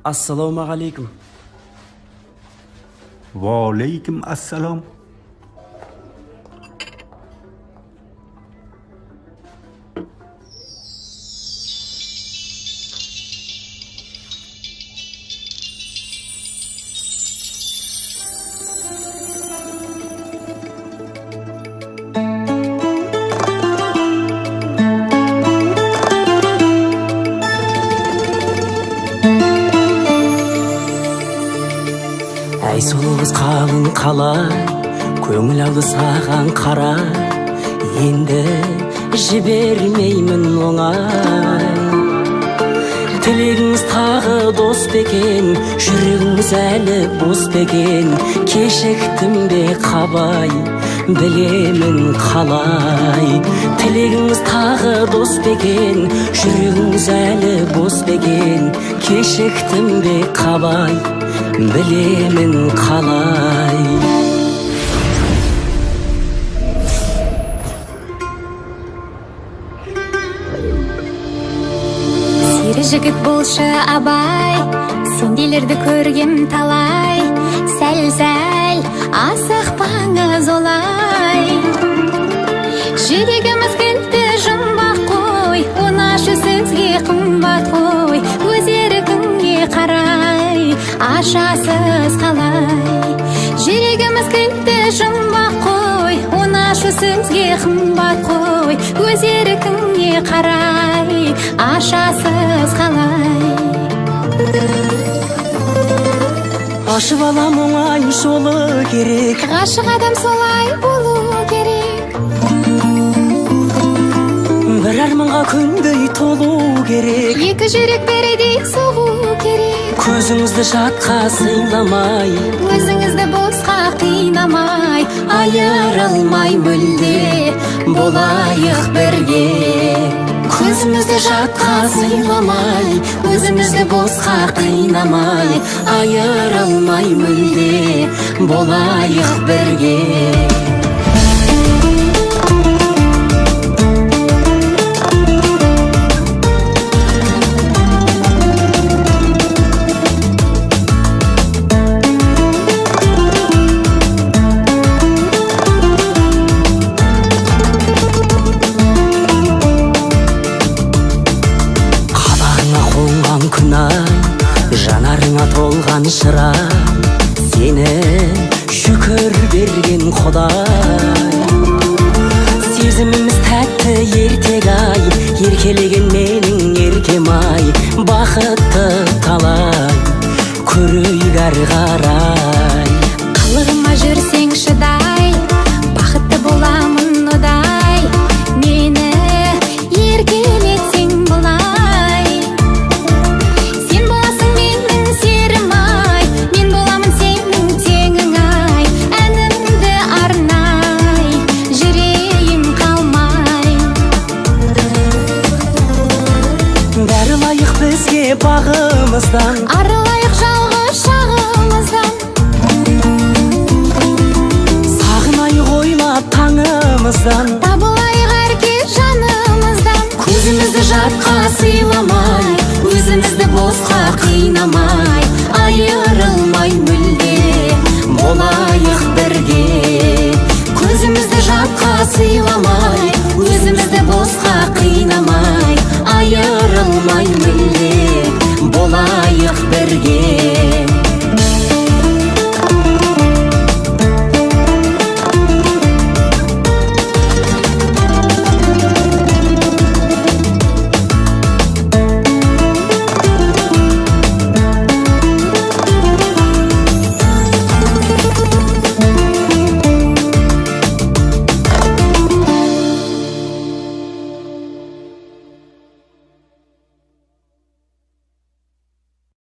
Assalomu alaykum. Va alaykum assalom. Әй сұлу қалың қалай, көңіл алды саған қарай, енді жібермеймін оңай. Тілегіңіз тағы дос бекен, жүрегіңіз әлі бос бекен, кешіктім бе қабай, білемін қалай. Тілегіңіз тағы дос бекен, жүрегіңіз әлі бос бекен, кешіктім бе қабай, білемін қалай. Сері жігіт болшы абай, сенделерді көргем талай, сәл-сәл асықпаңыз олай. Жүрегіміз кілті жұмбақ қой, онашы сөзге қымбат қой, өз еркіңе қарай ашасыз қалай. Жүрегіміз кілті жұмбақ қой, онашы сөзге қымбат қой, өз еркіңе қарай ашасыз қалай. Ашып алам оңай жолы керек, Ғашық адам солай болу керек. бір арманға күндей толу керек. Екі жүрек бірдей соғу керек. Көзіңізді жатқа сыйламай, Өзіңізді босқа қинамай, айырылмай мүлде болайық бірге. Көзімізді жатқа сыйламай, өзімізді босқа қинамай, айырылмай мүлде болайық бірге. Жанарыңа толған шырай, сені шүкір берген Құдай. Сезіміміз тәтті ертек ай, еркелеген менің еркем ай, бақытты талай, көрейік әрі қарай. қылығыма жүрсең шыдай, бақытты боламын одай, мені еркелетсең бұлай. Сен боласың менің серім ай, мен боламын сенің теңің ай, әнімді арнай, жүрейін қалмай. Бәрі лайық бізге бағымыздан, Арылайық жалғыз шағымыздан, сағынайық ойлап таңымыздан. табылайық әркез жанымыздан. Көзімізді жатқа сыйламай, өзімізді босқа қинамай, айырылмай мүлде болайық бірге. Көзімізді жатқа сыйламай, өзімізді босқа қинамай, айырылмай мүлде болайық бірге.